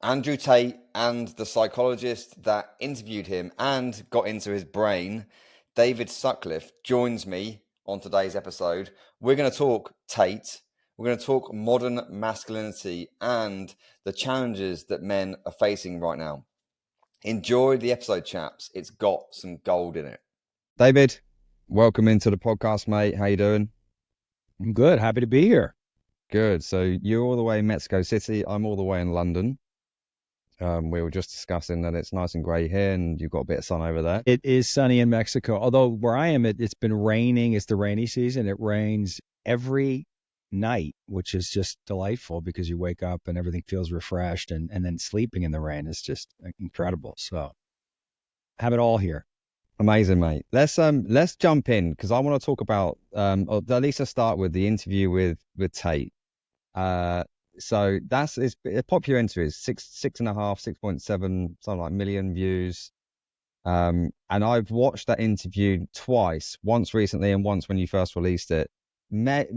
Andrew Tate and the psychologist that interviewed him and got into his brain, David Sutcliffe, joins me on today's episode. We're going to talk Tate. We're going to talk modern masculinity and the challenges that men are facing right now. Enjoy the episode, chaps. It's got some gold in it. David, welcome into the podcast, mate. How you doing? I'm good. Happy to be here. Good. So you're all the way in Mexico City. I'm all the way in London. We were just discussing that it's nice and grey here and you've got a bit of sun over there. It is sunny in Mexico, although where I am, it's been raining. It's the rainy season. It rains every night, which is just delightful because you wake up and everything feels refreshed, and then sleeping in the rain is just incredible. So have it all here. Amazing, mate. Let's jump in because I want to talk about or at least I'll start with the interview with Tate. So it's a popular interview, 6.5, 6.7, something like million views. And I've watched that interview twice, once recently and once when you first released it.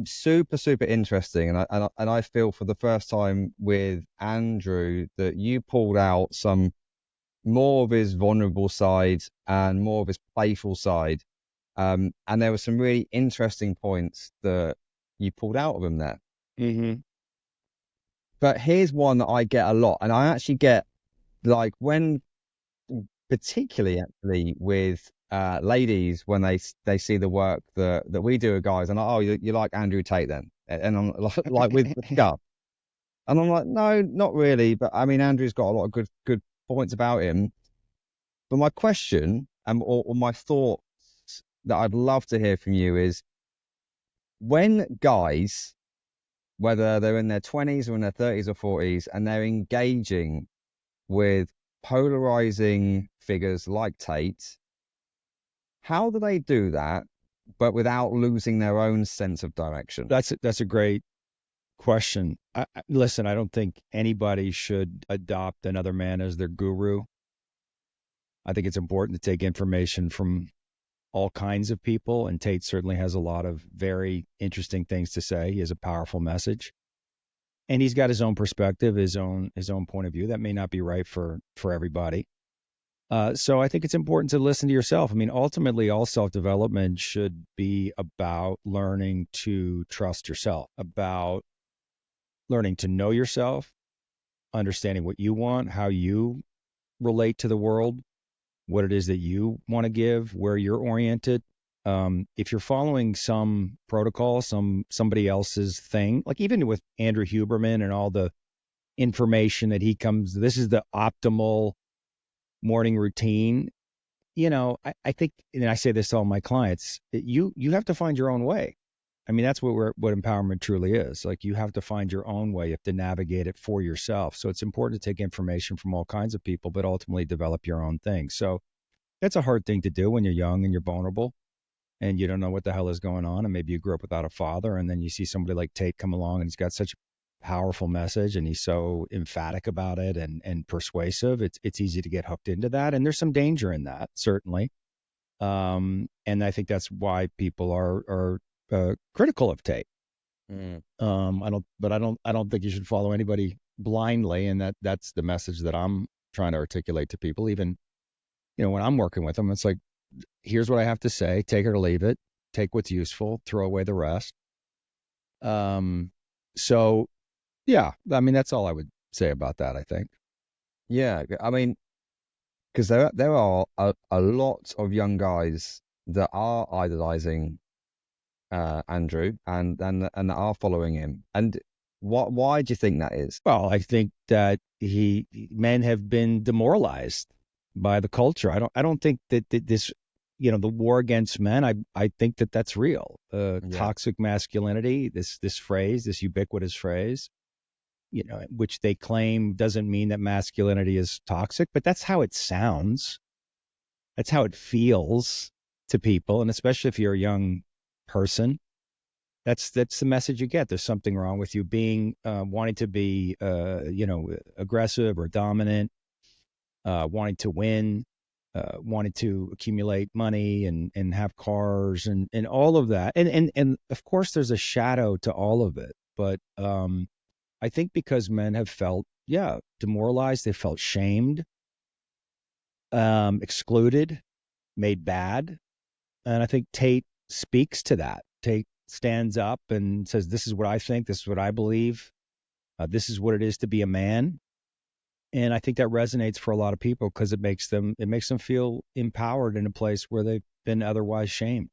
Super interesting, and I feel for the first time with Andrew that you pulled out some more of his vulnerable side and more of his playful side, and there were some really interesting points that you pulled out of him there. Mm-hmm. But here's one that I get a lot, and I actually get like when, particularly actually with ladies when they see the work that we do with guys, and oh, you like Andrew Tate then, and I'm like with Guff, and I'm like, no, not really, but I mean Andrew's got a lot of good points about him. But my question or my thoughts that I'd love to hear from you is when guys, whether they're in their 20s or in their 30s or 40s, and they're engaging with polarizing figures like Tate, how do they do that, but without losing their own sense of direction? That's a great question. Listen, I don't think anybody should adopt another man as their guru. I think it's important to take information from all kinds of people, and Tate certainly has a lot of very interesting things to say. He has a powerful message, and he's got his own perspective, his own point of view that may not be right for everybody. So I think it's important to listen to yourself. I mean, ultimately, all self-development should be about learning to trust yourself, about learning to know yourself, understanding what you want, how you relate to the world, what it is that you want to give, where you're oriented. If you're following some protocol, somebody else's thing, like even with Andrew Huberman and all the information that he comes, this is the optimal morning routine. I think, and I say this to all my clients, you have to find your own way. I mean, that's what empowerment truly is. Like, you have to find your own way. You have to navigate it for yourself. So it's important to take information from all kinds of people, but ultimately develop your own thing. So that's a hard thing to do when you're young and you're vulnerable and you don't know what the hell is going on. And maybe you grew up without a father, and then you see somebody like Tate come along and he's got such a powerful message and he's so emphatic about it and persuasive. It's easy to get hooked into that. And there's some danger in that, certainly. And I think that's why people are critical of Tate. I don't think you should follow anybody blindly, and that's the message that I'm trying to articulate to people. Even, when I'm working with them, it's like, here's what I have to say, take it or leave it, take what's useful, throw away the rest. So yeah, I mean, that's all I would say about that, I think. Yeah, I mean, because there are a lot of young guys that are idolizing Andrew and that are following him. And why do you think that is? Well, I think that men have been demoralized by the culture. I don't think that this, the war against men, I think that that's real. Toxic masculinity, this phrase, this ubiquitous phrase, which they claim doesn't mean that masculinity is toxic, but that's how it sounds. That's how it feels to people. And especially if you're a young person, that's the message you get. There's something wrong with you being, wanting to be, aggressive or dominant, wanting to win, wanting to accumulate money and have cars and all of that. And of course there's a shadow to all of it, but, I think because men have felt demoralized. They felt shamed, excluded, made bad. And I think Tate speaks to that. Tate stands up and says, this is what I think. This is what I believe. This is what it is to be a man. And I think that resonates for a lot of people because it makes them feel empowered in a place where they've been otherwise shamed.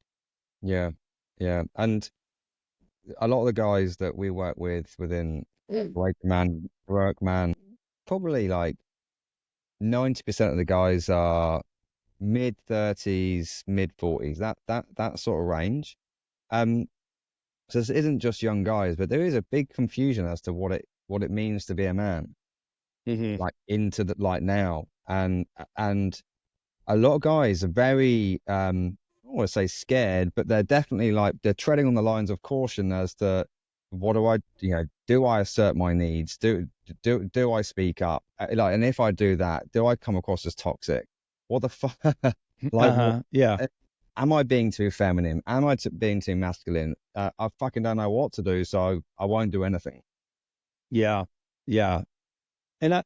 Yeah. Yeah. And a lot of the guys that we work with within work man, probably like 90% of the guys are mid 30s, mid 40s, that sort of range. Um, so this isn't just young guys, but there is a big confusion as to what it means to be a man, Mm-hmm. like into the like now, and a lot of guys are very I don't want to say scared, but they're definitely like they're treading on the lines of caution as to what do I, do I assert my needs? Do I speak up? Like, and if I do that, do I come across as toxic? What the fuck? Like, what? Uh-huh. Yeah. Am I being too feminine? Am I being too masculine? I fucking don't know what to do, so I won't do anything. Yeah. Yeah. And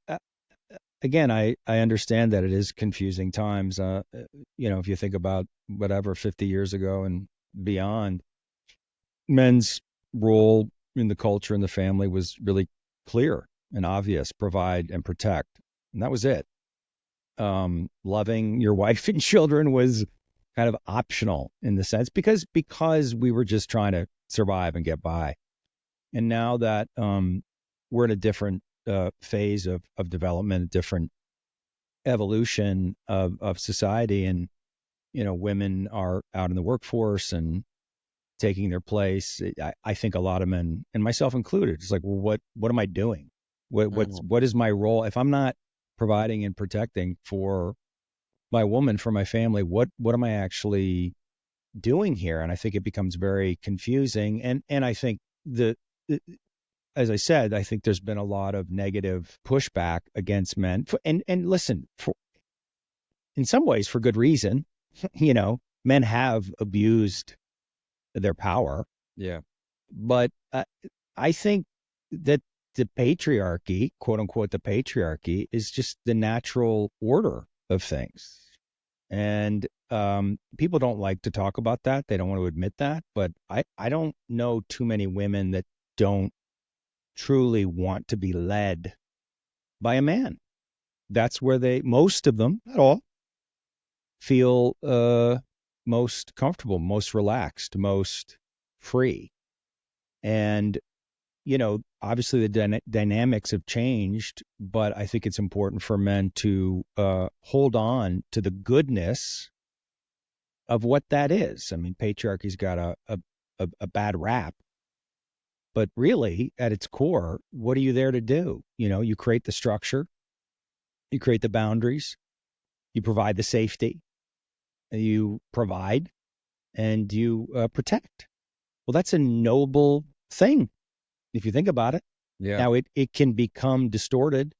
again, I understand that it is confusing times. If you think about whatever 50 years ago and beyond, men's role in the culture and the family was really clear and obvious: provide and protect, and that was it. Loving your wife and children was kind of optional in the sense because we were just trying to survive and get by. And now that we're in a different phase of development, a different evolution of society, and women are out in the workforce and taking their place. I think a lot of men, and myself included, it's like, well, what am I doing? What is my role if I'm not providing and protecting for my woman, for my family? What am I actually doing here? And I think it becomes very confusing. And I think as I said, I think there's been a lot of negative pushback against men. And listen, in some ways for good reason. Men have abused their power, Yeah. but I think that the patriarchy, quote unquote, the patriarchy, is just the natural order of things. And people don't like to talk about that. They don't want to admit that. But I don't know too many women that don't truly want to be led by a man. That's where most of them, not all, feel most comfortable, most relaxed, most free. And, obviously the dynamics have changed, but I think it's important for men to hold on to the goodness of what that is. I mean, patriarchy's got a bad rap, but really at its core, what are you there to do? You create the structure, you create the boundaries, you provide the safety, you provide, and you protect. Well, that's a noble thing if you think about it. Yeah. Now, it can become distorted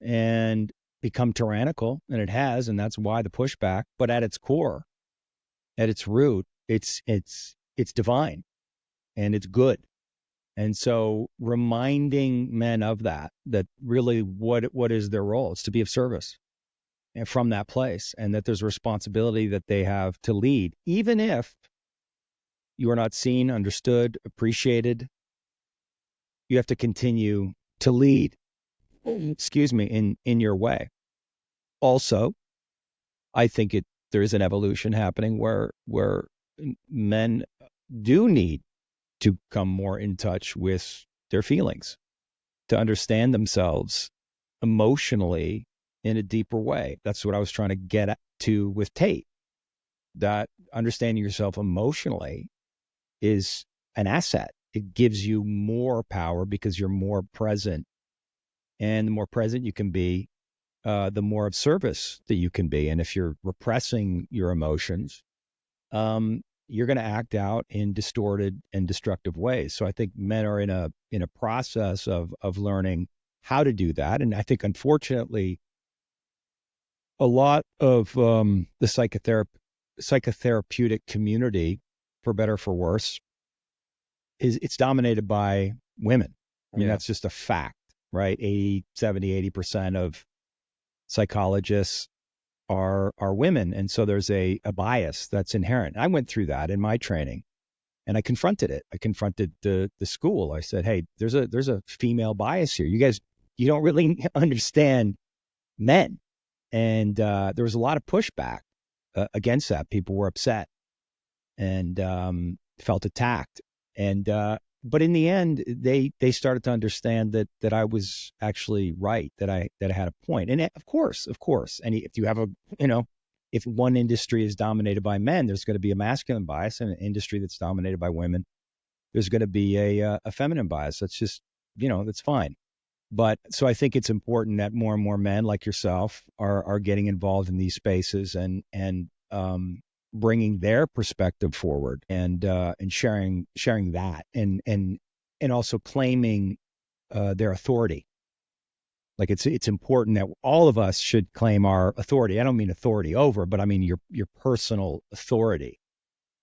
and become tyrannical, and it has, and that's why the pushback. But at its core, at its root, it's divine and it's good. And so reminding men of that really what is their role? It's to be of service and from that place, and that there's a responsibility that they have to lead, even if you are not seen, understood, appreciated. You have to continue to lead, excuse me, in your way. Also, I think there is an evolution happening where men do need to come more in touch with their feelings, to understand themselves emotionally in a deeper way. That's what I was trying to get to with Tate. That understanding yourself emotionally is an asset. It gives you more power because you're more present. And the more present you can be, the more of service that you can be. And if you're repressing your emotions, you're going to act out in distorted and destructive ways. So I think men are in a process of learning how to do that. And I think, unfortunately, a lot of the psychotherapeutic community, for better or for worse, it's dominated by women. I mean, Yeah. that's just a fact. right? 80, 70, 80% of psychologists are women. And so there's a bias that's inherent. I went through that in my training and I confronted it. I confronted the school. I said, hey, there's a female bias here. You guys, you don't really understand men. And there was a lot of pushback against that. People were upset and felt attacked. And but in the end, they started to understand that I was actually right, that I had a point. And of course, and if you have if one industry is dominated by men, there's going to be a masculine bias, and an industry that's dominated by women, there's going to be a feminine bias. That's just that's fine. But so I think it's important that more and more men like yourself are getting involved in these spaces and bringing their perspective forward and sharing that and also claiming their authority. Like it's important that all of us should claim our authority. I don't mean authority over, but I mean your personal authority,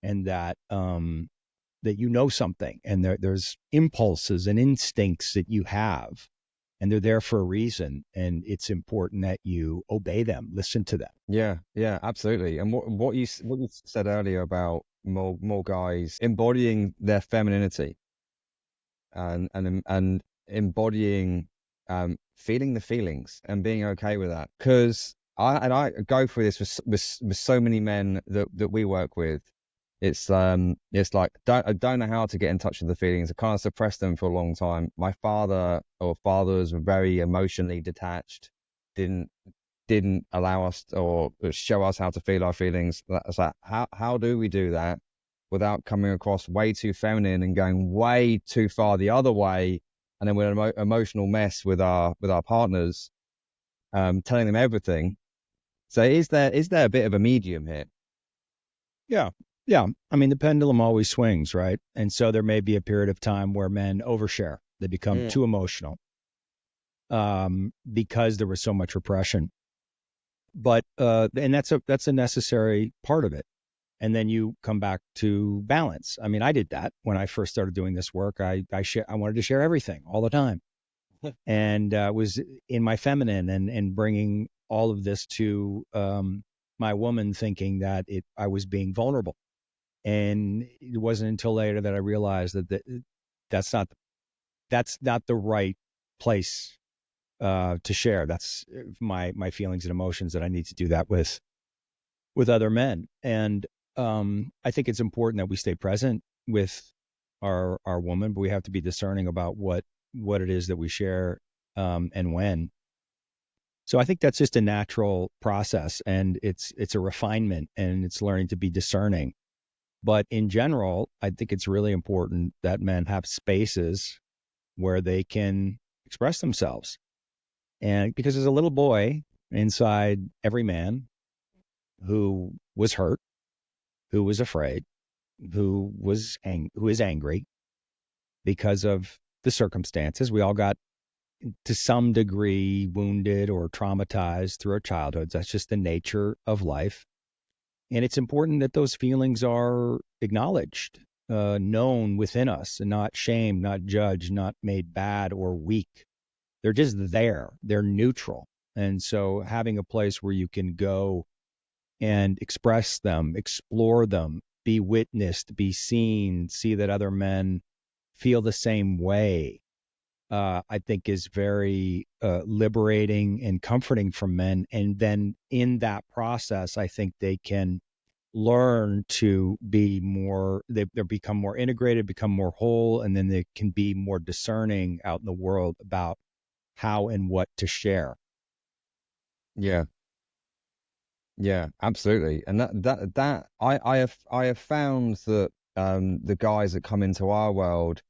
and that that something, and there's impulses and instincts that you have, and they're there for a reason, and it's important that you obey them, listen to them. Yeah, yeah, absolutely. And what you said earlier about more guys embodying their femininity and embodying feeling the feelings and being okay with that. Because I go through this with so many men that we work with. It's like I don't know how to get in touch with the feelings. I kind of suppressed them for a long time. My fathers were very emotionally detached, didn't allow us or show us how to feel our feelings. That's like, how do we do that without coming across way too feminine and going way too far the other way, and then we're an emotional mess with our partners, telling them everything. So is there a bit of a medium here? Yeah. Yeah. I mean, the pendulum always swings, right? And so there may be a period of time where men overshare. They become too emotional because there was so much repression. But and that's a necessary part of it. And then you come back to balance. I mean, I did that when I first started doing this work. I wanted to share everything all the time, and was in my feminine and bringing all of this to my woman, thinking that I was being vulnerable. And it wasn't until later that I realized that that's not the right place to share. That's my feelings and emotions, that I need to do that with other men. And I think it's important that we stay present with our woman, but we have to be discerning about what it is that we share and when. So I think that's just a natural process, and it's a refinement, and it's learning to be discerning. But in general, I think it's really important that men have spaces where they can express themselves. And because there's a little boy inside every man who was hurt, who was afraid, who is angry because of the circumstances. We all got to some degree wounded or traumatized through our childhoods. That's just the nature of life. And it's important that those feelings are acknowledged, known within us, and not shamed, not judged, not made bad or weak. They're just there. They're neutral. And so having a place where you can go and express them, explore them, be witnessed, be seen, see that other men feel the same way, I think is very liberating and comforting for men. And then in that process, I think they can learn to be more, they become more integrated, become more whole, and then they can be more discerning out in the world about how and what to share. Yeah. Yeah, absolutely. And that I have found that the guys that come into our world,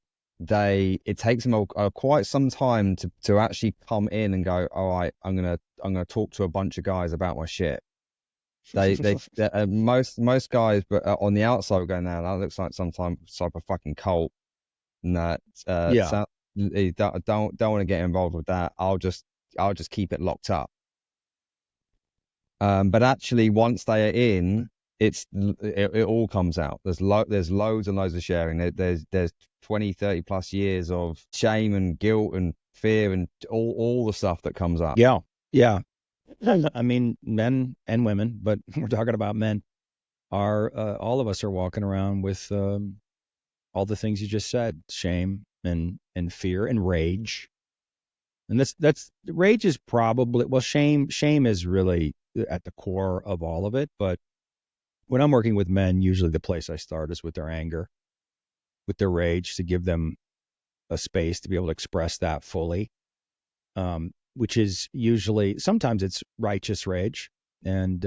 it takes them quite some time to actually come in and go, all right, I'm gonna talk to a bunch of guys about my shit. Most guys, but on the outside going, now that looks like some type of fucking cult, and that Yeah. so, you don't want to get involved with that. I'll just keep it locked up. But actually, once they are in, it all comes out. There's loads and loads of sharing. There's 20, 30 plus years of shame and guilt and fear and all the stuff that comes up. Yeah. Yeah. I mean, men and women, but we're talking about men, are all of us are walking around with all the things you just said: shame and fear and rage. And that's rage is probably, well, shame is really at the core of all of it. But when I'm working with men, usually the place I start is with their anger, with their rage, to give them a space to be able to express that fully. Which is usually, sometimes it's righteous rage, and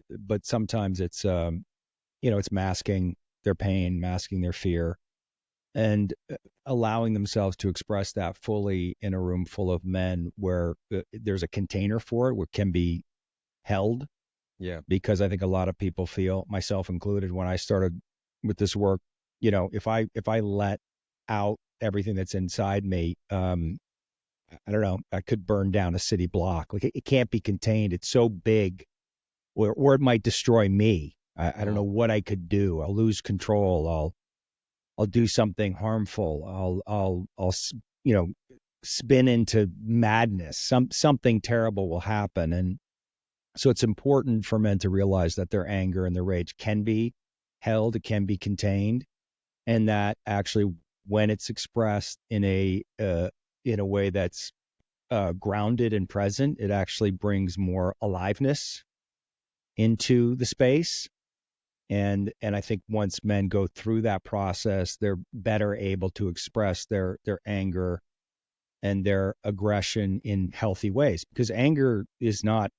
but sometimes it's it's masking their pain, masking their fear, and allowing themselves to express that fully in a room full of men where there's a container for it, where it can be held. Yeah. Because I think a lot of people feel, myself included, when I started with this work, if I let out everything that's inside me, I don't know, I could burn down a city block. Like it can't be contained. It's so big, or it might destroy me. I don't know what I could do. I'll lose control. I'll do something harmful. I'll spin into madness. Something terrible will happen. And so it's important for men to realize that their anger and their rage can be held, it can be contained, and that actually, when it's expressed in a way that's grounded and present, it actually brings more aliveness into the space. And I think once men go through that process, they're better able to express their anger and their aggression in healthy ways, because anger is not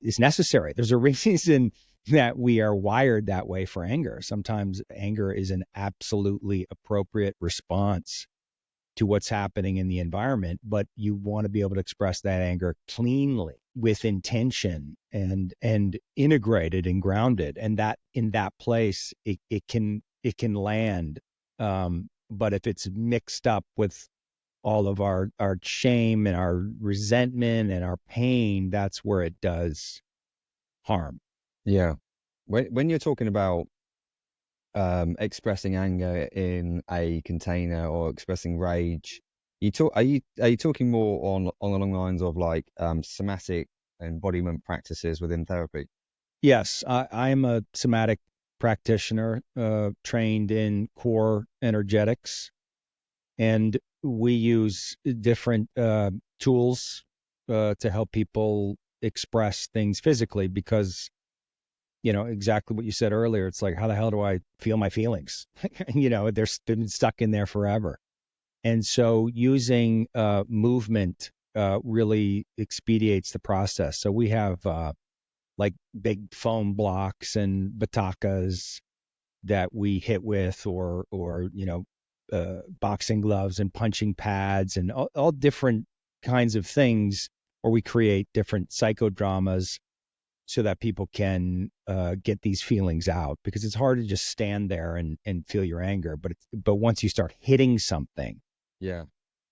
is necessary. There's a reason that we are wired that way for anger. Sometimes anger is an absolutely appropriate response to what's happening in the environment, but you want to be able to express that anger cleanly, with intention, and integrated and grounded, and that in that place it can land. But if it's mixed up with all of our shame and our resentment and our pain, that's where it does harm. Yeah. When you're talking about expressing anger in a container or expressing rage, are you talking more on along the lines of like somatic embodiment practices within therapy? Yes, I'm a somatic practitioner, trained in core energetics, and we use different tools to help people express things physically, because exactly what you said earlier. It's like, how the hell do I feel my feelings? They're been stuck in there forever. And so using movement really expedites the process. So we have like big foam blocks and batakas that we hit with, or boxing gloves and punching pads and all different kinds of things, or we create different psychodramas so that people can get these feelings out, because it's hard to just stand there and feel your anger. But once you start hitting something, Yeah.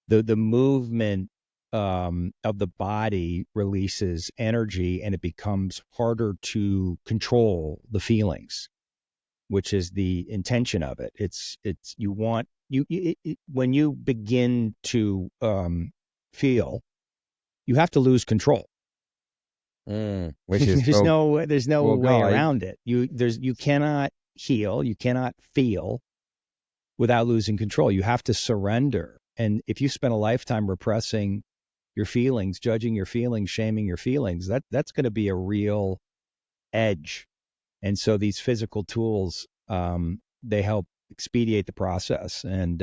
the movement of the body releases energy, and it becomes harder to control the feelings, which is the intention of it. It's you want when you begin to feel, you have to lose control. Which is There's no well, way guy. around it. You cannot heal, you cannot feel without losing control. You have to surrender. And if you spend a lifetime repressing your feelings, judging your feelings, shaming your feelings, that's going to be a real edge. And so these physical tools, they help expedite the process, and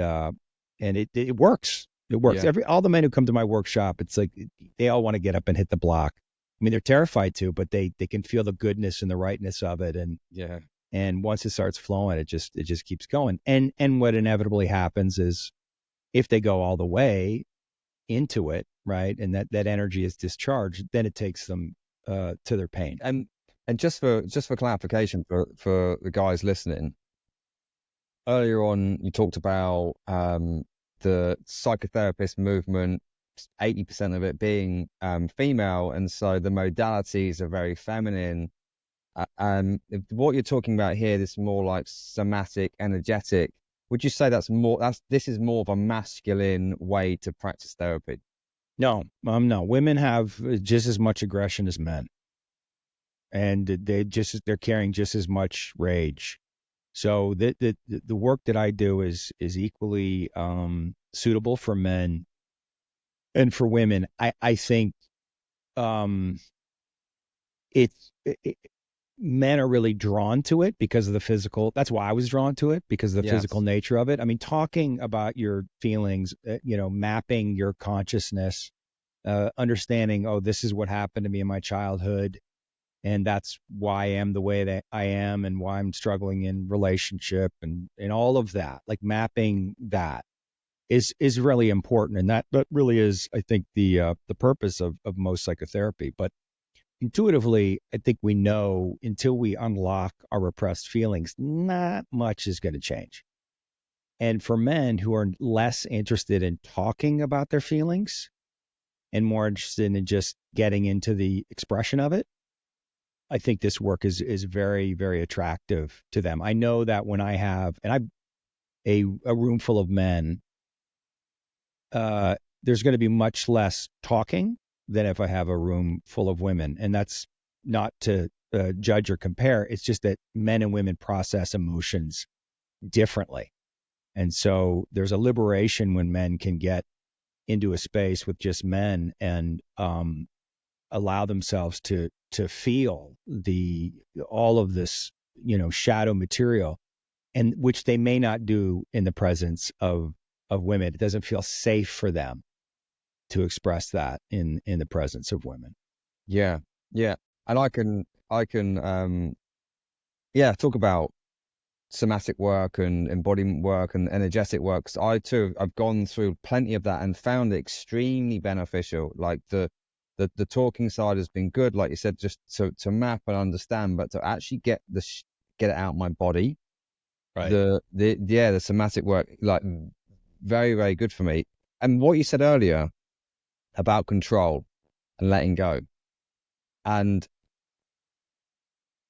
it works. It works. Yeah. All the men who come to my workshop, it's like they all want to get up and hit the block. I mean, they're terrified to, but they can feel the goodness and the rightness of it, Yeah. and once it starts flowing, it just keeps going. And what inevitably happens is, if they go all the way into it, right, and that energy is discharged, then it takes them to their pain. And just for clarification for the guys listening, earlier on you talked about the psychotherapist movement, 80% of it being female, and so the modalities are very feminine. What you're talking about here, this more like somatic, energetic. Would you say this is more of a masculine way to practice therapy? No, no. Women have just as much aggression as men, and they're carrying just as much rage. So the work that I do is equally suitable for men and for women. I think um, it, men are really drawn to it because of the physical. That's why I was drawn to it, because of the physical Yes. nature of it. I mean, talking about your feelings, mapping your consciousness, understanding, oh, this is what happened to me in my childhood, and that's why I am the way that I am, and why I'm struggling in relationship, and all of that. Like mapping that is really important, and that really is, I think, the purpose of most psychotherapy. But intuitively, I think we know until we unlock our repressed feelings, not much is going to change. And for men who are less interested in talking about their feelings and more interested in just getting into the expression of it, I think this work is very, very attractive to them. I know that when I have, and I a room full of men, there's going to be much less talking than if I have a room full of women. And that's not to judge or compare. It's just that men and women process emotions differently. And so there's a liberation when men can get into a space with just men and allow themselves to feel all of this, shadow material, and which they may not do in the presence of women. It doesn't feel safe for them to express that in the presence of women. Yeah. Yeah. And yeah, talk about somatic work and embodiment work and energetic work. 'Cause I too, I've gone through plenty of that and found it extremely beneficial. Like the talking side has been good, like you said, just to map and understand, but to actually get it out of my body. Right. The somatic work, like very, very good for me. And what you said earlier about control and letting go. And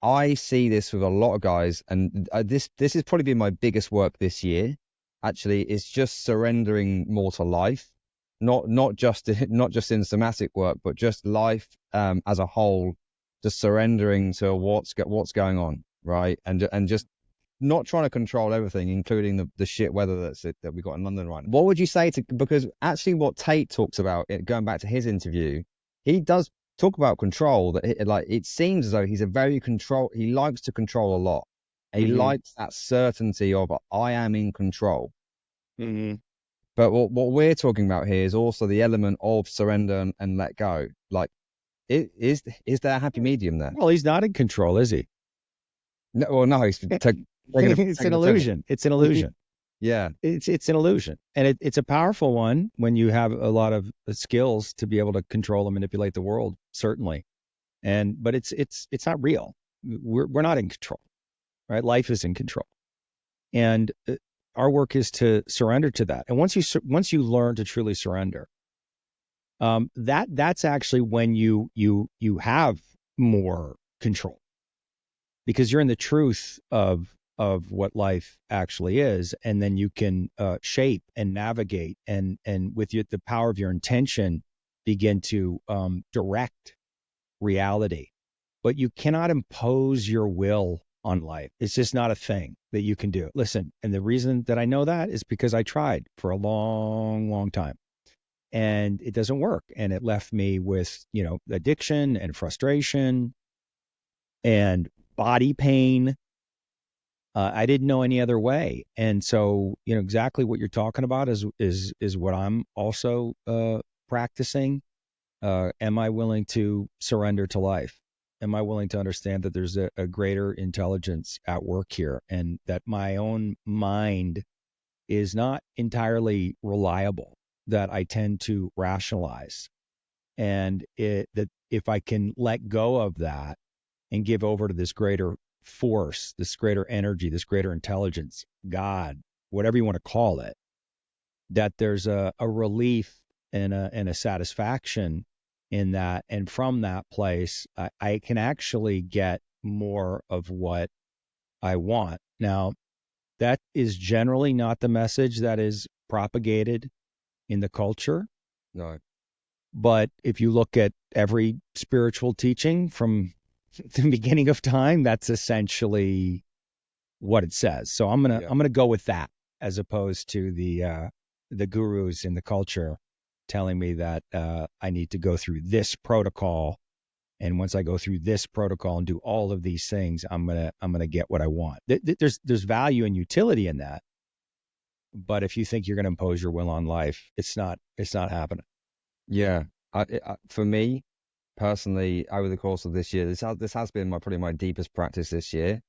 I see this with a lot of guys, and this has probably been my biggest work this year. Actually, is just surrendering more to life, not just not just in somatic work, but just life as a whole. Just surrendering to what's going on, right? And just not trying to control everything, including the shit weather that we got in London right now. What would you say to, because actually what Tate talks about, going back to his interview, he does talk about control, that like it seems as though he likes to control a lot. He Mm-hmm. likes that certainty of I am in control. Mm-hmm. But what we're talking about here is also the element of surrender and let go. Like, is there a happy medium there? Well, he's not in control, is he? No, well, no, he's It's taking an a turn. illusion. It's an illusion. Yeah. It's an illusion, and it's a powerful one when you have a lot of skills to be able to control and manipulate the world, certainly. But it's not real. We're not in control, right? Life is in control, and our work is to surrender to that. And once you learn to truly surrender, that's actually when you have more control, because you're in the truth of what life actually is, and then you can shape and navigate, and with the power of your intention, begin to direct reality. But you cannot impose your will on life. It's just not a thing that you can do. Listen, and the reason that I know that is because I tried for a long, long time, and it doesn't work. And it left me with, addiction and frustration and body pain. I didn't know any other way. And so, exactly what you're talking about is what I'm also practicing. Am I willing to surrender to life? Am I willing to understand that there's a greater intelligence at work here, and that my own mind is not entirely reliable, that I tend to rationalize, and that if I can let go of that and give over to this greater force, this greater energy, this greater intelligence, God, whatever you want to call it, that there's a relief and a satisfaction in that. And from that place, I can actually get more of what I want. Now, that is generally not the message that is propagated in the culture. No. But if you look at every spiritual teaching from the beginning of time, that's essentially what it says. So Yeah. I'm gonna go with that as opposed to the gurus in the culture telling me that I need to go through this protocol, and once I go through this protocol and do all of these things, I'm gonna get what I want. There's value and utility in that, but if you think you're gonna impose your will on life, it's not happening. Yeah. For me personally, over the course of this year, this has been probably my deepest practice this year.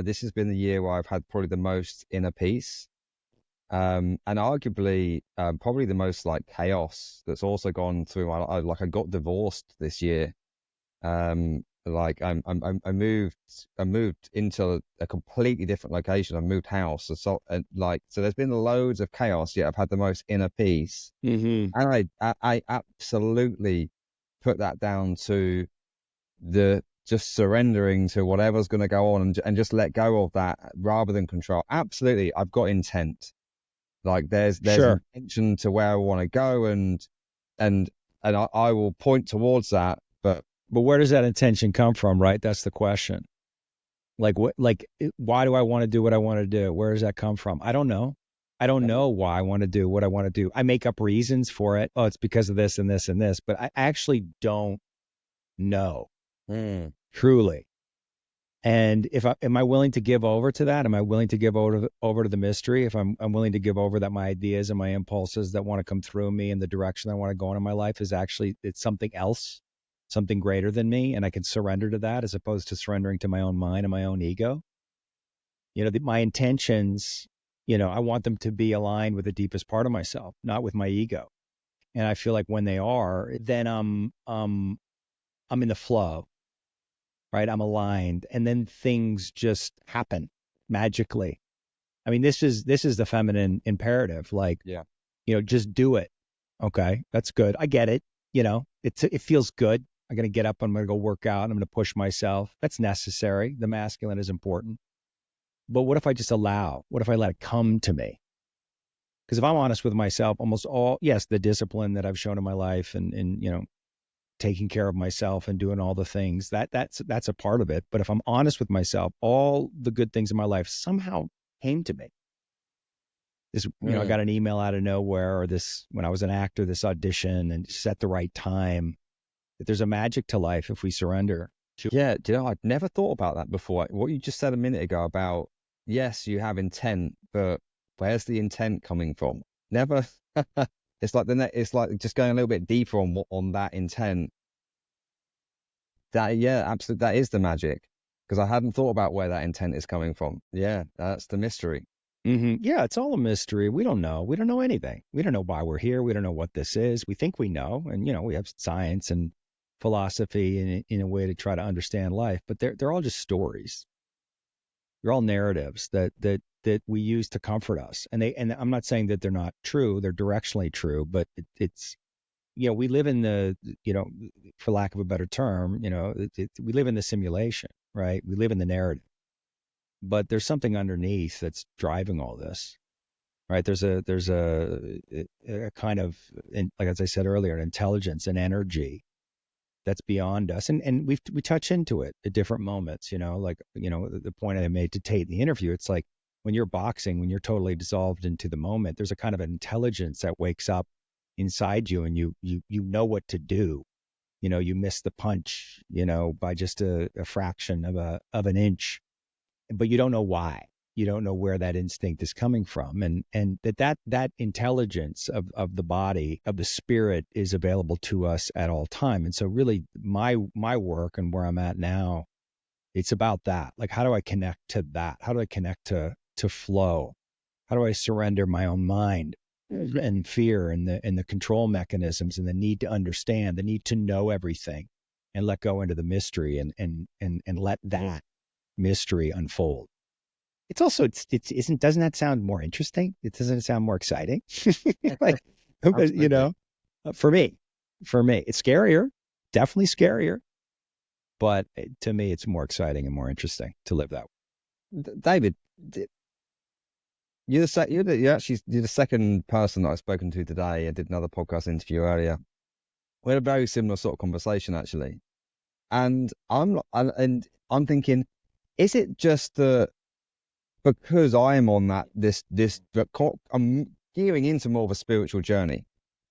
This has been the year where I've had probably the most inner peace, and arguably probably the most like chaos that's also gone through like I got divorced this year. Like I moved into a completely different location. I moved house, and like so. There's been loads of chaos, yet I've had the most inner peace, Mm-hmm. and I absolutely put that down to the just surrendering to whatever's going to go on, and just let go of that rather than control. Absolutely, I've got intent. Like there's Sure. intention to where I want to go, and I will point towards that. But where does that intention come from, right? That's the question. Like what why do I want to do what I want to do? Where does that come from? I don't know. I don't know why I want to do what I want to do. I make up reasons for it. Oh, it's because of this and this and this, but I actually don't know Hmm. truly. And if I am I willing to give over to that? Am I willing to give over to the mystery? If I'm willing to give over that my ideas and my impulses that want to come through me and the direction I want to go in my life is actually it's something else, something greater than me, and I can surrender to that as opposed to surrendering to my own mind and my own ego. My intentions, I want them to be aligned with the deepest part of myself, not with my ego. And I feel like when they are, then I'm in the flow, right? I'm aligned, and then things just happen magically. I mean, this is the feminine imperative. Like, Yeah. just do it. Okay, that's good. I get it. It feels good. I'm gonna get up. I'm gonna go work out. I'm gonna push myself. That's necessary. The masculine is important. But what if I just allow? What if I let it come to me? Because if I'm honest with myself, almost all, yes, the discipline that I've shown in my life and taking care of myself and doing all the things, that's a part of it. But if I'm honest with myself, all the good things in my life somehow came to me. I Hmm. got an email out of nowhere, or this, when I was an actor, this audition, and just at the right time, that there's a magic to life if we surrender to. Yeah. Do you know, I'd never thought about that before. What you just said a minute ago about, yes, you have intent, but where's the intent coming from? Never. It's like it's like just going a little bit deeper on that intent. That, yeah, absolutely, that is the magic. Because I hadn't thought about where that intent is coming from. Yeah, that's the mystery. Yeah, it's all a mystery. We don't know. We don't know anything. We don't know why we're here. We don't know what this is. We think we know, and we have science and philosophy in a way to try to understand life, but they're all just stories. They're all narratives that we use to comfort us. And I'm not saying that they're not true. They're directionally true, but it's we live in the for lack of a better term, we live in the simulation, right? We live in the narrative, but there's something underneath that's driving all this, right? There's a kind of, like as I said earlier, an intelligence, an energy that's beyond us, and we touch into it at different moments. Like the point I made to Tate in the interview. It's like when you're boxing, when you're totally dissolved into the moment, there's a kind of intelligence that wakes up inside you, and you know what to do. You miss the punch, by just a fraction of an inch, but you don't know why. You don't know where that instinct is coming from, and that intelligence of the body, of the spirit, is available to us at all time. And so really my work and where I'm at now, it's about that. Like, how do I connect to that? How do I connect to flow? How do I surrender my own mind and fear and the control mechanisms and the need to understand, the need to know everything, and let go into the mystery and let that mystery unfold? It's also it isn't doesn't that sound more interesting? It doesn't sound more exciting? Like, Absolutely. for me, it's scarier, definitely scarier, But to me, it's more exciting and more interesting to live that way. David, you're the second person that I've spoken to today. I did another podcast interview earlier. We had a very similar sort of conversation actually, and I'm thinking, is it just that because I am on I'm gearing into more of a spiritual journey,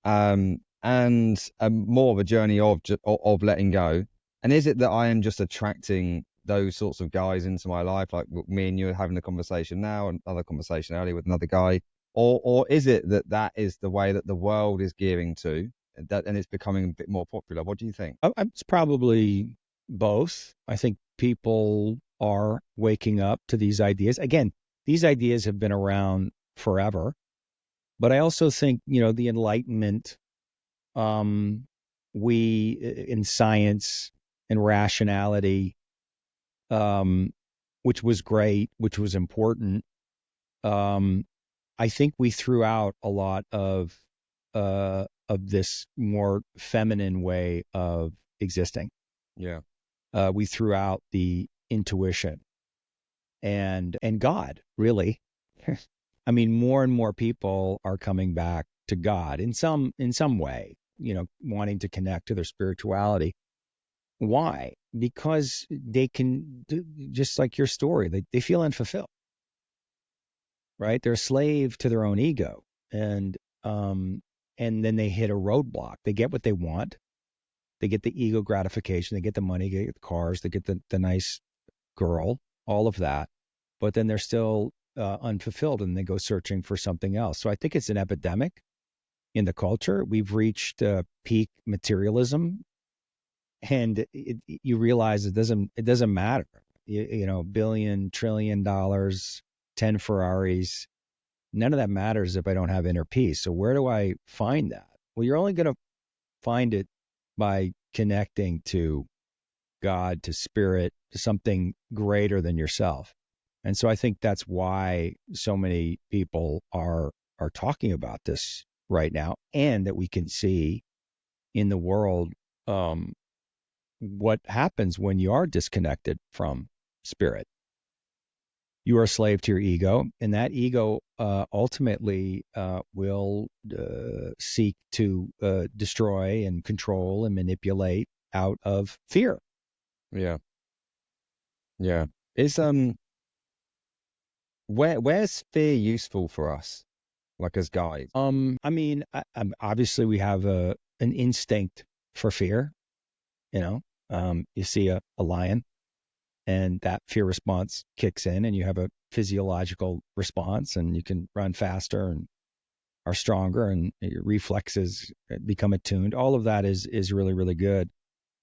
and more of a journey of letting go, and is it that I am just attracting those sorts of guys into my life, like me and you are having a conversation now, and another conversation earlier with another guy, or is it that that is the way that the world is gearing to that, and it's becoming a bit more popular? What do you think? It's probably both. I think people are waking up to these ideas. Again, these ideas have been around forever, but I also think, the Enlightenment, we in science and rationality, which was great, which was important. I think we threw out a lot of this more feminine way of existing. Yeah. We threw out the intuition and God, really. I mean, more and more people are coming back to God in some way, wanting to connect to their spirituality. Why? Because they can, just like your story, they feel unfulfilled, right? They're a slave to their own ego, and then they hit a roadblock. They get what they want. They get the ego gratification. They get the money, they get the cars, they get the nice girl, all of that. But then they're still unfulfilled, and they go searching for something else. So I think it's an epidemic in the culture. We've reached peak materialism, and you realize it doesn't matter. $1 trillion, 10 Ferraris. None of that matters if I don't have inner peace. So where do I find that? Well, you're only going to find it by connecting to God, to spirit, to something greater than yourself. And so I think that's why so many people are talking about this right now, and that we can see in the world what happens when you are disconnected from spirit. You are a slave to your ego, and that ego ultimately will seek to destroy and control and manipulate out of fear. Yeah. Yeah. Where's fear useful for us, like as guys? I mean, obviously we have an instinct for fear. You see a lion, and that fear response kicks in, and you have a physiological response, and you can run faster and are stronger, and your reflexes become attuned. All of that is really, really good.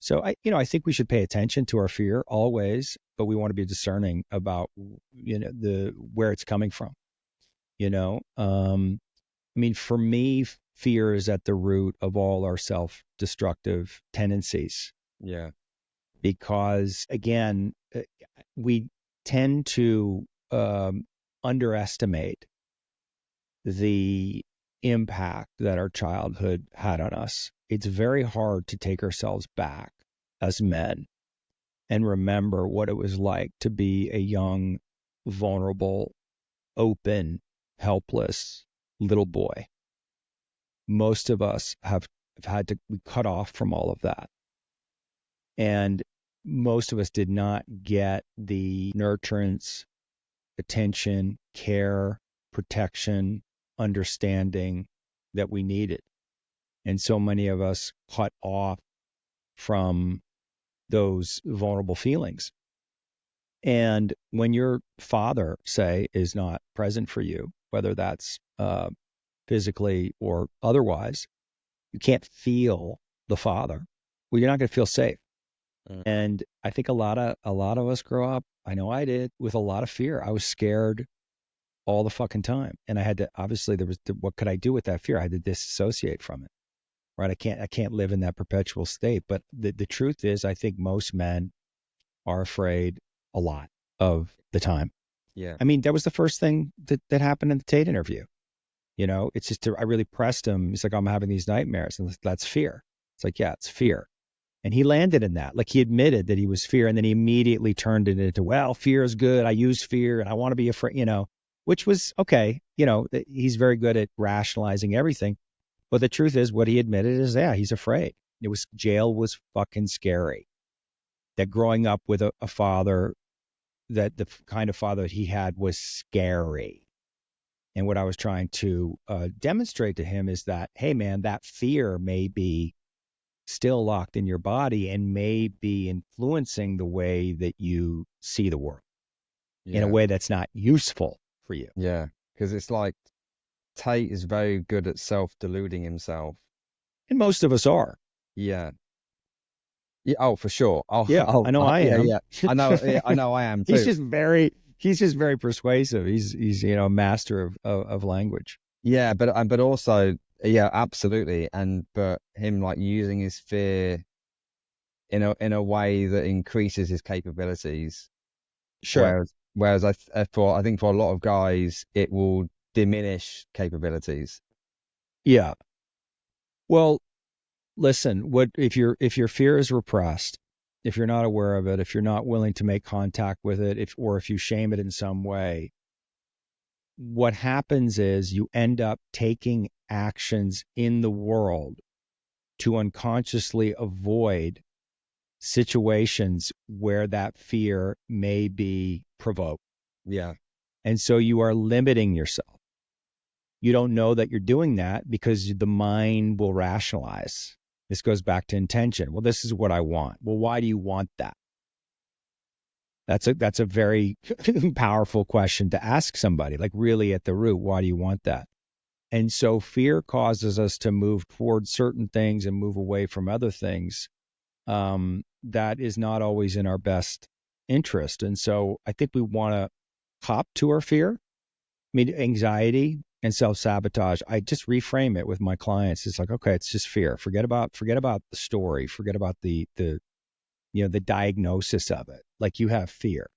So I think we should pay attention to our fear always, but we want to be discerning about, where it's coming from. I mean, for me, fear is at the root of all our self-destructive tendencies. Yeah. Because again, we tend to underestimate the impact that our childhood had on us. It's very hard to take ourselves back as men and remember what it was like to be a young, vulnerable, open, helpless little boy. Most of us have had to be cut off from all of that. And most of us did not get the nurturance, attention, care, protection, understanding that we needed. And so many of us cut off from those vulnerable feelings. And when your father, say, is not present for you, whether that's physically or otherwise, you can't feel the father. Well, you're not going to feel safe. And I think a lot of us grow up, I know I did, with a lot of fear. I was scared all the fucking time. And I had to, obviously what could I do with that fear? I had to disassociate from it, right? I can't live in that perpetual state. But the truth is, I think most men are afraid a lot of the time. Yeah. I mean, that was the first thing that happened in the Tate interview. It's just, I really pressed him. He's like, I'm having these nightmares, and that's fear. It's like, yeah, it's fear. And he landed in that. Like he admitted that he was fear, and then he immediately turned it into, well, fear is good. I use fear and I want to be afraid, which was okay. He's very good at rationalizing everything. But the truth is, what he admitted is, yeah, he's afraid. Jail was fucking scary. That growing up with a father, that the kind of father that he had was scary. And what I was trying to demonstrate to him is that, hey, man, that fear may be still locked in your body and may be influencing the way that you see the world in a Yeah. way that's not useful for you. Yeah. Because it's like Tate is very good at self-deluding himself. And most of us are. Yeah. Yeah. Oh, for sure. Oh, Yeah, I know I yeah, am. yeah. I know. Yeah, I know I am he's too. just very he's just very persuasive. He's a master of language. Yeah, but also, yeah, absolutely. But him like using his fear in a way that increases his capabilities. Sure. Whereas I think for a lot of guys, it will diminish capabilities. Yeah. Well, listen, what if your fear is repressed, if you're not aware of it, if you're not willing to make contact with it, if you shame it in some way, what happens is you end up taking actions in the world to unconsciously avoid situations where that fear may be provoked. Yeah. And so you are limiting yourself. You don't know that you're doing that because the mind will rationalize. This goes back to intention. Well, this is what I want. Well, why do you want that? That's a very powerful question to ask somebody, like really at the root, why do you want that? And so fear causes us to move towards certain things and move away from other things that is not always in our best interest. And so I think we want to cop to our fear. I mean, anxiety and self-sabotage, I just reframe it with my clients. It's like, okay, it's just fear. Forget about the story. Forget about the diagnosis of it. Like you have fear.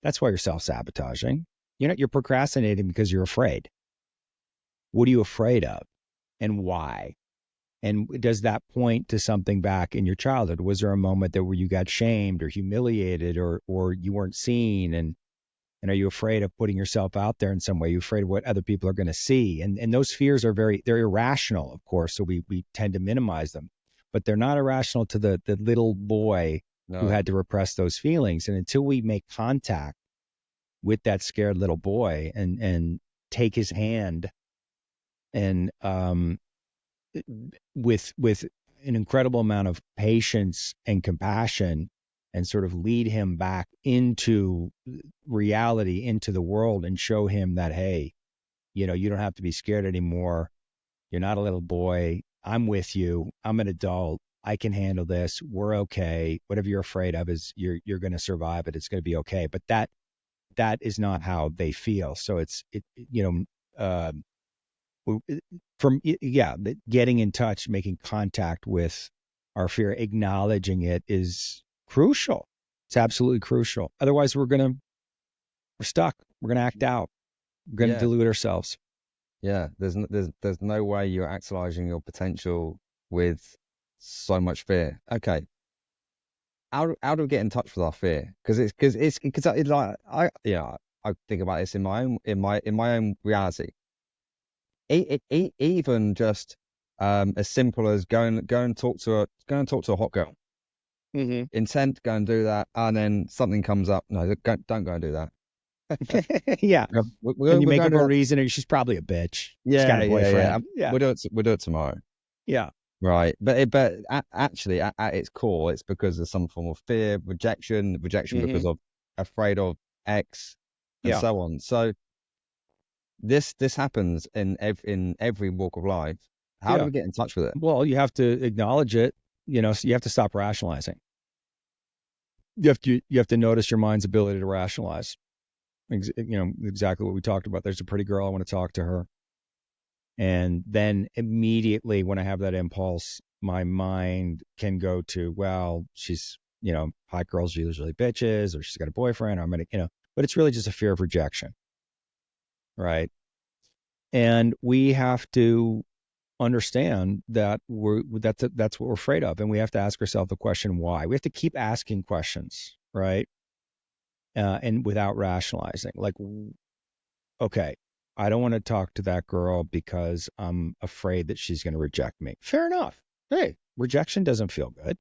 That's why you're self-sabotaging. You're procrastinating because you're afraid. What are you afraid of and why? And does that point to something back in your childhood? Was there a moment where you got shamed or humiliated or you weren't seen? And are you afraid of putting yourself out there in some way? Are you afraid of what other people are going to see? And those fears are they're irrational, of course. So we tend to minimize them, but they're not irrational to the little boy who No. had to repress those feelings. And until we make contact with that scared little boy and take his hand and with an incredible amount of patience and compassion and sort of lead him back into reality, into the world, and show him that, hey, you don't have to be scared anymore. You're not a little boy. I'm with you. I'm an adult. I can handle this. We're okay. Whatever you're afraid of is you're going to survive it. It's going to be okay. But that is not how they feel. So uh, getting in touch, making contact with our fear, acknowledging it is crucial. It's absolutely crucial. Otherwise, we're stuck. We're gonna act out. We're gonna Yeah. delude ourselves. Yeah. There's no way you're actualizing your potential with so much fear. Okay. How do we get in touch with our fear? Because it's like I think about this in my own reality. Even just as simple as go and talk to a hot girl. Mm-hmm. Intent, go and do that, and then something comes up. No, don't go and do that. Yeah. We're And you make going up to a do that. reason, and she's probably a bitch. She's got Yeah, a yeah, yeah. boyfriend. Yeah. We'll do it tomorrow. Yeah. Right, actually, at its core, it's because of some form of fear, rejection Mm-hmm. because of afraid of X, and Yeah. so on. So this happens in every walk of life. How do Yeah. we get in touch with it? Well, you have to acknowledge it. So you have to stop rationalizing. You have to notice your mind's ability to rationalize. Exactly what we talked about. There's a pretty girl. I want to talk to her. And then immediately when I have that impulse, my mind can go to, well, she's, hot girls are usually bitches, or she's got a boyfriend, or I'm going to, but it's really just a fear of rejection. Right. And we have to understand that that's what we're afraid of, and we have to ask ourselves the question why. We have to keep asking questions, right? And without rationalizing, like, okay, I don't want to talk to that girl because I'm afraid that she's going to reject me. Fair enough. Hey, rejection doesn't feel good.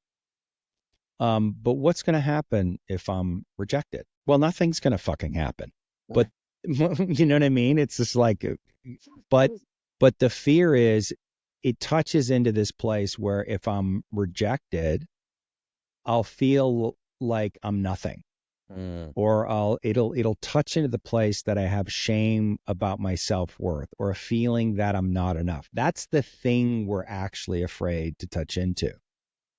But what's going to happen if I'm rejected? Well, nothing's going to fucking happen. But you know what I mean? It's just like, but the fear is it touches into this place where if I'm rejected, I'll feel like I'm nothing. Or it'll touch into the place that I have shame about my self-worth or a feeling that I'm not enough. That's the thing we're actually afraid to touch into.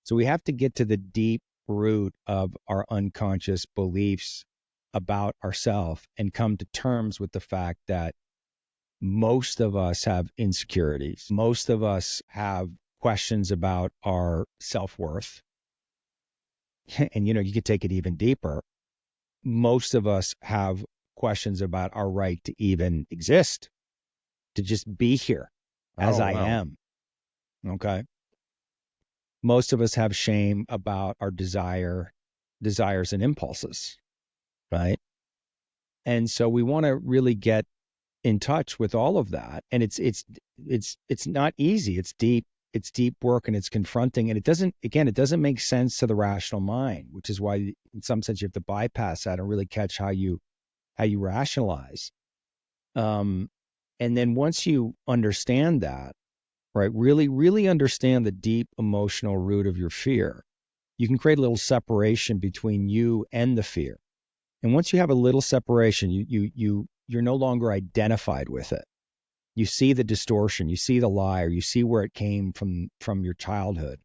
So we have to get to the deep root of our unconscious beliefs about ourselves and come to terms with the fact that most of us have insecurities. Most of us have questions about our self-worth. And, you could take it even deeper. Most of us have questions about our right to even exist, to just be here as I am. Okay. Most of us have shame about our desires and impulses, right? And so we want to really get in touch with all of that. And it's not easy. It's deep work, and it's confronting, and it doesn't make sense to the rational mind, which is why in some sense you have to bypass that and really catch how you rationalize. And then once you understand that, right, really understand the deep emotional root of your fear, you can create a little separation between you and the fear. And once you have a little separation, you're no longer identified with it. You see the distortion, you see the lie, or you see where it came from your childhood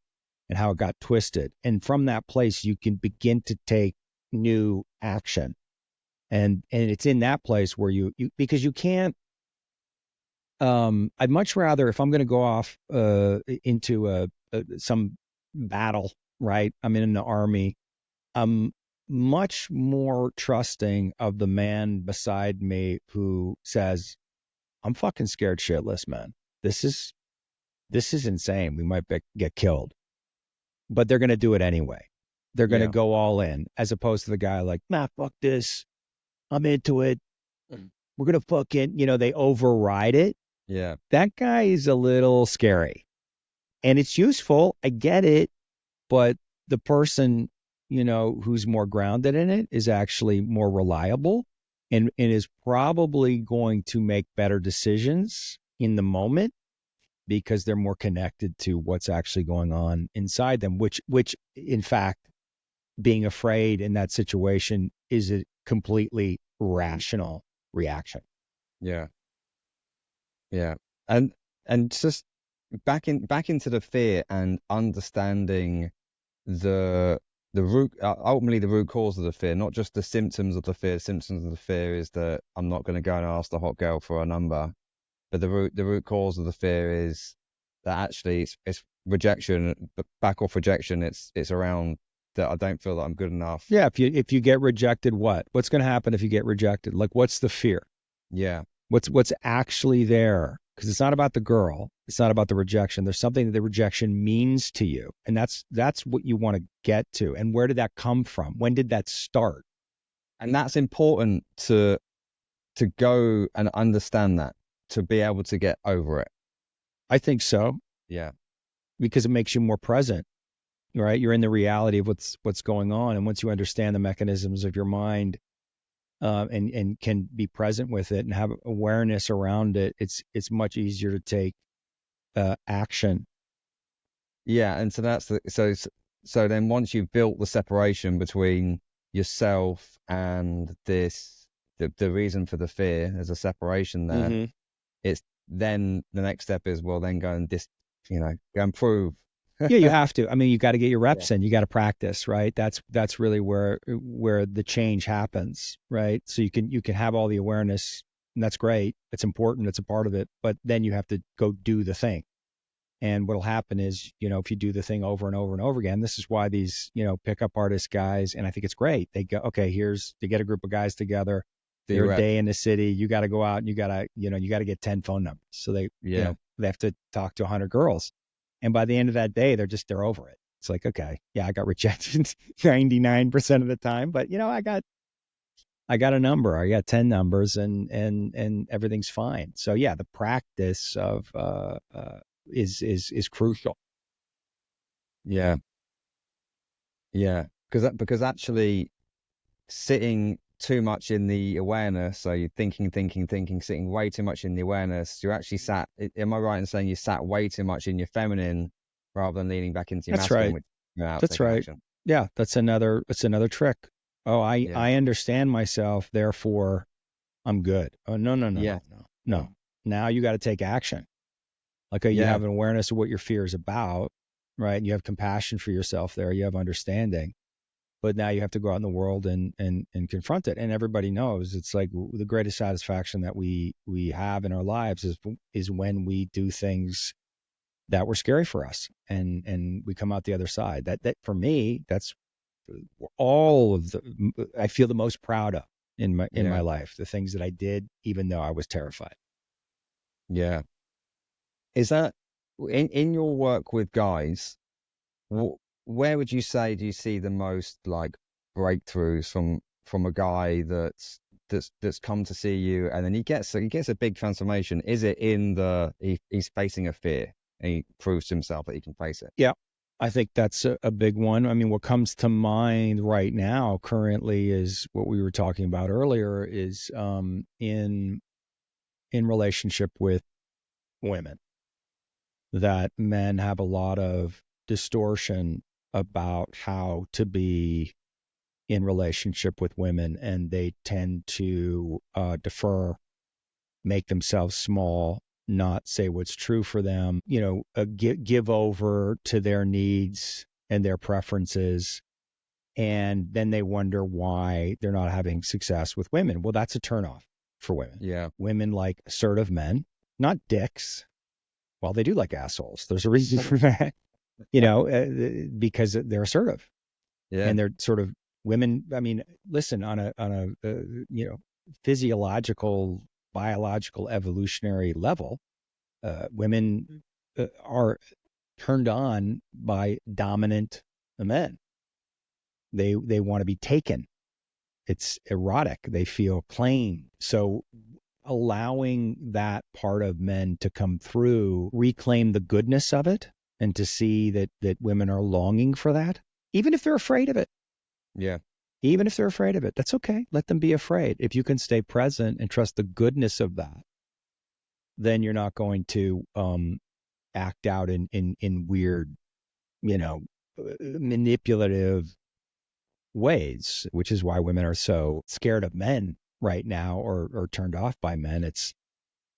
and how it got twisted. And from that place, you can begin to take new action. And it's in that place where you because you can't, I'd much rather, if I'm going to go off into some battle, right? I'm in the army. I'm much more trusting of the man beside me who says, I'm fucking scared shitless, man. This is insane. We might get killed, but they're going to do it anyway. They're going to go all in, as opposed to the guy like, nah, fuck this. I'm into it. We're going to fucking, they override it. Yeah. That guy is a little scary, and it's useful. I get it. But the person, who's more grounded in it is actually more reliable and is probably going to make better decisions in the moment because they're more connected to what's actually going on inside them, which in fact, being afraid in that situation is a completely rational reaction. Yeah. Yeah. And just back into the fear and understanding the root, ultimately the root cause of the fear, not just the symptoms of the fear. Symptoms of the fear is that I'm not going to go and ask the hot girl for a number, but the root cause of the fear is that actually it's rejection, but back off rejection. It's around that I don't feel that I'm good enough. Yeah. If you get rejected, what's going to happen if you get rejected? Like, what's the fear? Yeah. What's actually there? Because it's not about the girl. It's not about the rejection. There's something that the rejection means to you. And that's what you want to get to. And where did that come from? When did that start? And that's important to go and understand that, to be able to get over it. I think so. Yeah. Because it makes you more present, right? You're in the reality of what's going on. And once you understand the mechanisms of your mind, and can be present with it and have awareness around it, it's much easier to take action. Yeah, and so that's so then once you've built the separation between yourself and this, the reason for the fear, there's a separation there. Mm-hmm. It's then the next step is, well, then go and go and prove. Yeah, you have to. I mean, you got to get your reps in. You got to practice, right? That's really where the change happens, right? So you can have all the awareness, and that's great. It's important. It's a part of it. But then you have to go do the thing. And what'll happen is, if you do the thing over and over and over again, this is why these, pickup artist guys, and I think it's great. They go, okay, they get a group of guys together. They're a day in the city. You got to go out and you got to get 10 phone numbers. So they they have to talk to 100 girls. And by the end of that day, they're over it. It's like, okay, yeah, I got rejected 99% of the time, but I got a number, I got 10 numbers, and everything's fine. So yeah, the practice of is crucial. Yeah. Yeah. Because actually sitting too much in the awareness, so you're thinking, sitting way too much in the awareness, you're actually am I right in saying you sat way too much in your feminine rather than leaning back into your That's masculine, right. which you're out That's taking right. action? Yeah, that's another trick. Oh, Yeah. I understand myself, therefore I'm good. Oh, no, no, no, Yeah. no, no, no. Now you got to take action. Like you Yeah. have an awareness of what your fear is about, right? You have compassion for yourself there. You have understanding, but now you have to go out in the world and confront it. And everybody knows it's like the greatest satisfaction that we have in our lives is when we do things that were scary for us, and we come out the other side. That for me, that's all of I feel the most proud of in my Yeah. life, the things that I did, even though I was terrified. Yeah. Is that in your work with guys, where would you say do you see the most like breakthroughs from a guy that's come to see you and then he gets a big transformation? Is it in he's facing a fear and he proves to himself that he can face it? Yeah, I think that's a big one. I mean, what comes to mind right now currently is what we were talking about earlier is in relationship with women, that men have a lot of distortion about how to be in relationship with women, and they tend to defer, make themselves small, not say what's true for them, give over to their needs and their preferences. And then they wonder why they're not having success with women. Well, that's a turnoff for women. Yeah. Women like assertive men, not dicks. Well, they do like assholes. There's a reason for that, because they're assertive Yeah. and they're sort of women. I mean, listen, on a physiological, biological, evolutionary level, women are turned on by dominant men. They want to be taken. It's erotic. They feel claimed. So allowing that part of men to come through, reclaim the goodness of it, and to see that women are longing for that, even if they're afraid of it. Yeah. Even if they're afraid of it, that's okay. Let them be afraid. If you can stay present and trust the goodness of that, then you're not going to act out in weird, manipulative ways, which is why women are so scared of men right now, or turned off by men.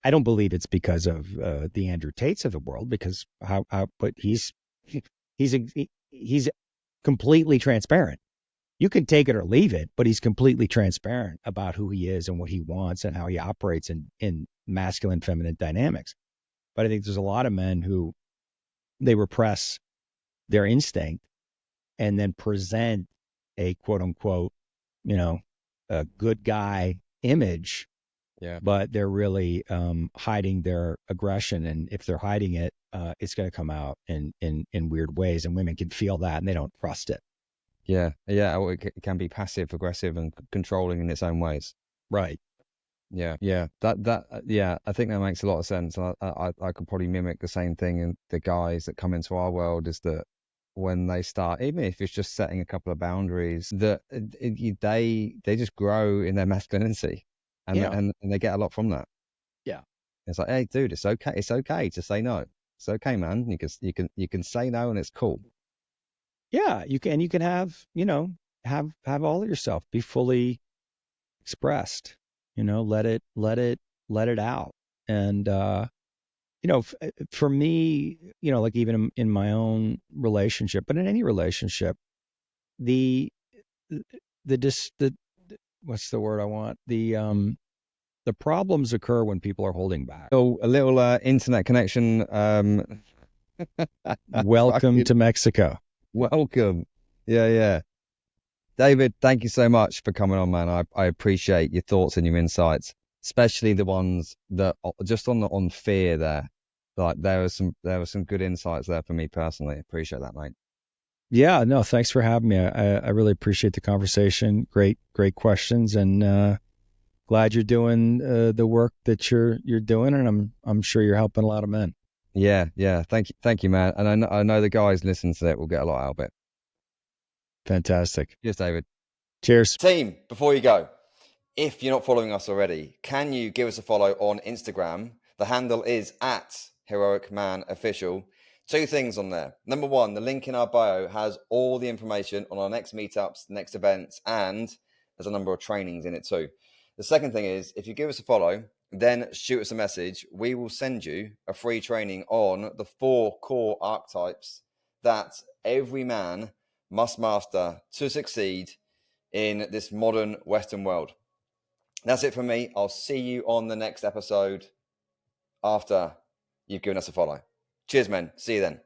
I don't believe it's because of the Andrew Tates of the world, because but he's he's completely transparent. You can take it or leave it, but he's completely transparent about who he is and what he wants and how he operates in masculine feminine dynamics. But I think there's a lot of men who they repress their instinct and then present a quote unquote, a good guy image, Yeah. but they're really hiding their aggression. And if they're hiding it, it's going to come out in weird ways, and women can feel that and they don't trust it. Yeah. Yeah. Or it can be passive aggressive and controlling in its own ways. Right. Yeah, yeah, yeah. I think that makes a lot of sense. I could probably mimic the same thing in the guys that come into our world. Is that when they start, even if it's just setting a couple of boundaries, that they just grow in their masculinity, and Yeah. and they get a lot from that. Yeah. It's like, hey, dude, it's okay. It's okay to say no. It's okay, man. You can say no, and it's cool. Yeah. You can have, have all of yourself, be fully expressed, let it out. And, for me, like even in my own relationship, but in any relationship, the, the what's the word I want? The problems occur when people are holding back. So a little internet connection. Welcome to Mexico. Welcome. Yeah, yeah. David, thank you so much for coming on, man. I appreciate your thoughts and your insights, especially the ones that are just on fear there. like there were some good insights there for me personally. Appreciate that, mate. Yeah, no, thanks for having me. I really appreciate the conversation. Great questions, and glad you're doing the work that you're doing, and I'm sure you're helping a lot of men. Yeah. Thank you, man. And I know the guys listening to it will get a lot out of it. Fantastic. Cheers, David. Cheers. Team, before you go, if you're not following us already, can you give us a follow on Instagram? The handle is at Heroic Man Official. Two things on there. Number one, the link in our bio has all the information on our next meetups, next events, and there's a number of trainings in it too. The second thing is, if you give us a follow, then shoot us a message. We will send you a free training on the 4 core archetypes that every man must master to succeed in this modern Western world. That's it from me. I'll see you on the next episode after you've given us a follow. Cheers, men. See you then.